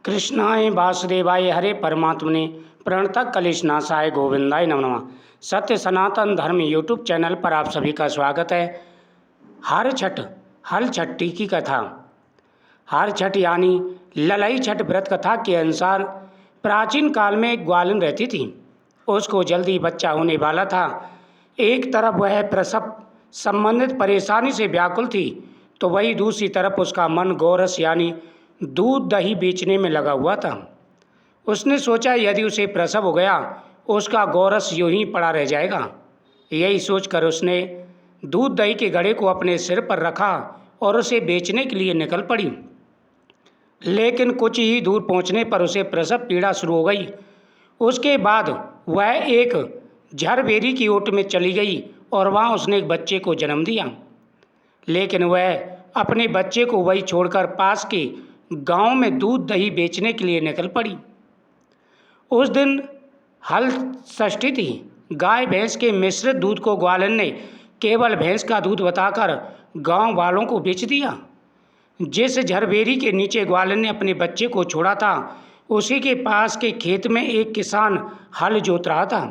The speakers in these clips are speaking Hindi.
कृष्णाय वासुदेवाय हरे परमात्मने प्रणतः कलेशनाशाय गोविंदाय नमः नमः। सत्य सनातन धर्म यूट्यूब चैनल पर आप सभी का स्वागत है। हल छठी की कथा। हर छठ यानी ललई छठ व्रत कथा के अनुसार प्राचीन काल में एक ग्वालिन रहती थी। उसको जल्दी बच्चा होने वाला था। एक तरफ वह प्रसव संबंधित परेशानी से व्याकुल थी, तो वही दूसरी तरफ उसका मन गोरस यानी दूध दही बेचने में लगा हुआ था। उसने सोचा यदि उसे प्रसव हो गया, उसका गोरस यूं ही पड़ा रह जाएगा। यही सोचकर उसने दूध दही के घड़े को अपने सिर पर रखा और उसे बेचने के लिए निकल पड़ी। लेकिन कुछ ही दूर पहुंचने पर उसे प्रसव पीड़ा शुरू हो गई। उसके बाद वह एक झरबेरी की ओट में चली गई और वहाँ उसने एक बच्चे को जन्म दिया। लेकिन वह अपने बच्चे को वही छोड़कर पास के गांव में दूध दही बेचने के लिए निकल पड़ी। उस दिन हल षष्ठी थी। गाय भैंस के मिश्रित दूध को ग्वालिन ने केवल भैंस का दूध बताकर गांव वालों को बेच दिया। जिस झरबेरी के नीचे ग्वालिन ने अपने बच्चे को छोड़ा था, उसी के पास के खेत में एक किसान हल जोत रहा था।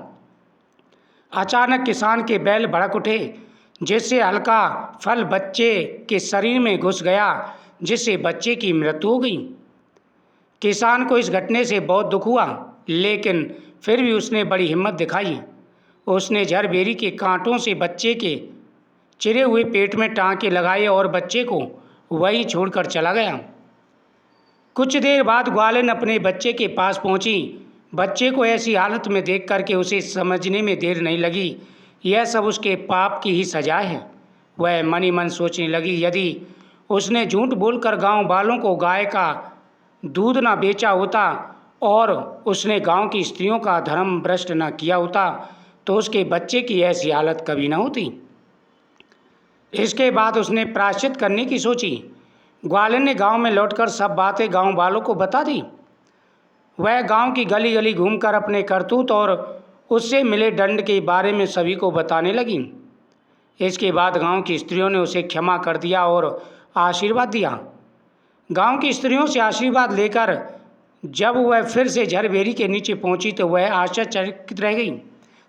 अचानक किसान के बैल भड़क उठे, जिससे हल्का फल बच्चे के शरीर में घुस गया, जिससे बच्चे की मृत्यु हो गई। किसान को इस घटने से बहुत दुख हुआ, लेकिन फिर भी उसने बड़ी हिम्मत दिखाई। उसने झरबेरी के कांटों से बच्चे के चिरे हुए पेट में टांके लगाए और बच्चे को वहीं छोड़कर चला गया। कुछ देर बाद ग्वालिन अपने बच्चे के पास पहुंची। बच्चे को ऐसी हालत में देख करके उसे समझने में देर नहीं लगी, यह सब उसके पाप की ही सजा है। वह मन ही मन सोचने लगी, यदि उसने झूठ बोलकर गांव वालों को गाय का दूध ना बेचा होता और उसने गांव की स्त्रियों का धर्म भ्रष्ट ना किया होता, तो उसके बच्चे की ऐसी हालत कभी ना होती। इसके बाद उसने प्रायश्चित करने की सोची। ग्वालिन ने गांव में लौटकर सब बातें गांव वालों को बता दी। वह गांव की गली गली घूमकर अपने करतूत और उससे मिले दंड के बारे में सभी को बताने लगी। इसके बाद गांव की स्त्रियों ने उसे क्षमा कर दिया और आशीर्वाद दिया। गांव की स्त्रियों से आशीर्वाद लेकर जब वह फिर से झरबेरी के नीचे पहुंची, तो वह आश्चर्यचकित रह गई,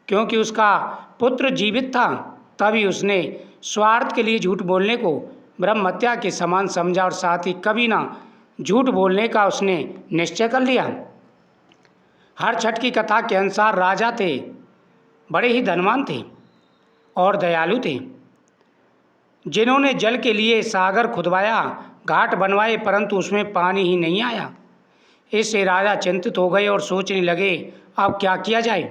क्योंकि उसका पुत्र जीवित था। तभी उसने स्वार्थ के लिए झूठ बोलने को ब्रह्म हत्या के समान समझा और साथ ही कभी ना झूठ बोलने का उसने निश्चय कर लिया। हर छठ की कथा के अनुसार राजा थे, बड़े ही धनवान थे और दयालु थे, जिन्होंने जल के लिए सागर खुदवाया, घाट बनवाए, परंतु उसमें पानी ही नहीं आया। इससे राजा चिंतित हो गए और सोचने लगे, अब क्या किया जाए।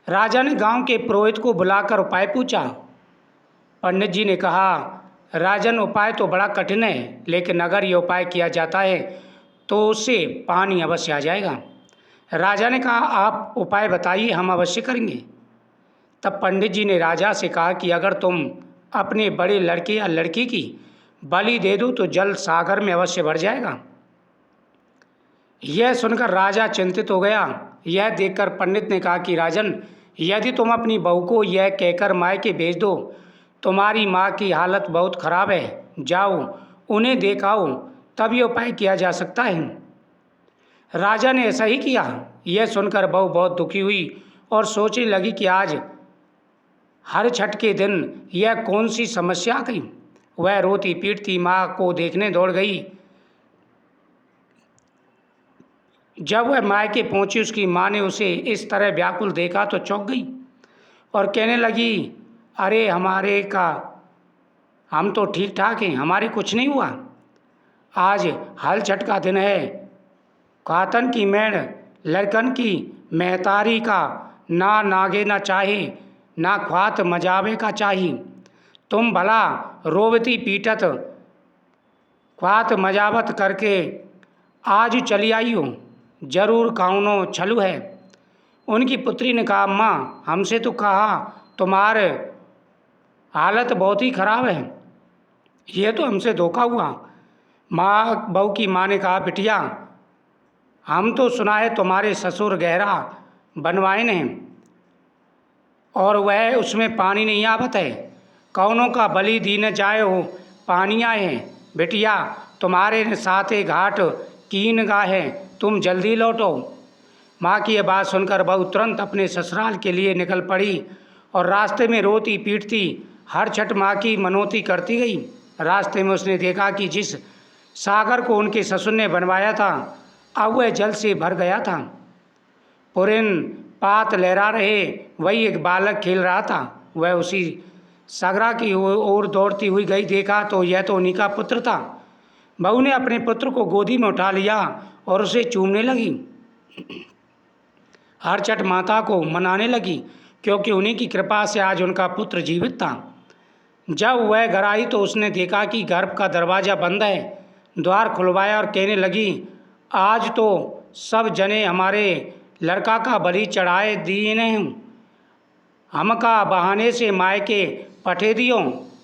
राजा ने गांव के पुरोहित को बुलाकर उपाय पूछा। पंडित जी ने कहा, राजन, उपाय तो बड़ा कठिन है, लेकिन अगर ये उपाय किया जाता है तो उससे पानी अवश्य आ जाएगा। राजा ने कहा, आप उपाय बताइए, हम अवश्य करेंगे। तब पंडित जी ने राजा से कहा कि अगर तुम अपने बड़े लड़के या लड़की की बलि दे दो तो जल सागर में अवश्य भर जाएगा। यह सुनकर राजा चिंतित हो गया। यह देखकर पंडित ने कहा कि राजन, यदि तुम अपनी बहू को यह कहकर मायके भेज दो, तुम्हारी माँ की हालत बहुत खराब है, जाओ उन्हें देखाओ, तब ये उपाय किया जा सकता है। राजा ने ऐसा ही किया। यह सुनकर बहू बहुत दुखी हुई और सोचने लगी कि आज हर छठ के दिन यह कौन सी समस्या आ गई। वह रोती पीटती माँ को देखने दौड़ गई। जब वह मायके पहुंची, उसकी माँ ने उसे इस तरह व्याकुल देखा तो चौंक गई और कहने लगी, अरे हम तो ठीक ठाक हैं, हमारे कुछ नहीं हुआ। आज हल छठ का दिन है। कातन की मेढ़ लड़कन की महतारी का ना नागे ना चाहे, ना ख्वात मजावे का चाही। तुम भला रोवती पीटत ख्वात मजावत करके आज चली आई हो, जरूर कौनो छलू है। उनकी पुत्री ने कहा, अम्मा, हमसे तो कहा तुम्हारे हालत बहुत ही खराब है, ये तो हमसे धोखा हुआ। बहू की माँ ने कहा, बिटिया, हम तो सुना है तुम्हारे ससुर गहरा बनवाए हैं और वह उसमें पानी नहीं आवत है, कौनों का बलि दीन जाए हो पानी आए हैं। बिटिया, तुम्हारे साथे घाट कीन गाहे, तुम जल्दी लौटो। माँ की यह बात सुनकर बहू तुरंत अपने ससुराल के लिए निकल पड़ी और रास्ते में रोती पीटती हर छठ माँ की मनौती करती गई। रास्ते में उसने देखा कि जिस सागर को उनके ससुर ने बनवाया था अब वह जल से भर गया था। पुरन पात लहरा रहे वही एक बालक खेल रहा था। वह उसी सागरा की ओर दौड़ती हुई गई, देखा तो यह तो उन्हीं का पुत्र था। बहू ने अपने पुत्र को गोदी में उठा लिया और उसे चूमने लगी। हर छठ माता को मनाने लगी क्योंकि उन्हीं की कृपा से आज उनका पुत्र जीवित था। जब वह घर आई तो उसने देखा कि गर्भ का दरवाज़ा बंद है। द्वार खुलवाया और कहने लगी, आज तो सब जने हमारे लड़का का बलि चढ़ाए दिए ने, हमका बहाने से मायके पठे दियो।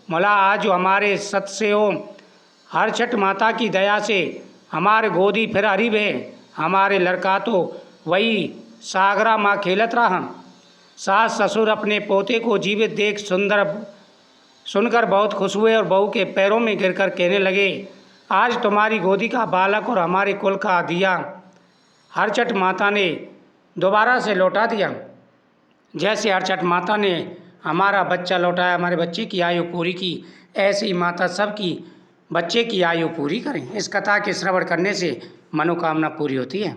मोला आज हमारे सत से हो, हर छठ माता की दया से हमारे गोदी फिर हरी भे, हमारे लड़का तो वही सागरा माँ खेलत रहा। सास ससुर अपने पोते को जीवित देख सुनकर बहुत खुश हुए और बहू के पैरों में गिरकर कहने लगे, आज तुम्हारी गोदी का बालक और हमारे कुल का दिया हर छठ माता ने दोबारा से लौटा दिया। जैसे हर छठ माता ने हमारा बच्चा लौटाया, हमारे बच्चे की आयु पूरी की, ऐसी माता सबकी बच्चे की आयु पूरी करें। इस कथा के श्रवण करने से मनोकामना पूरी होती है।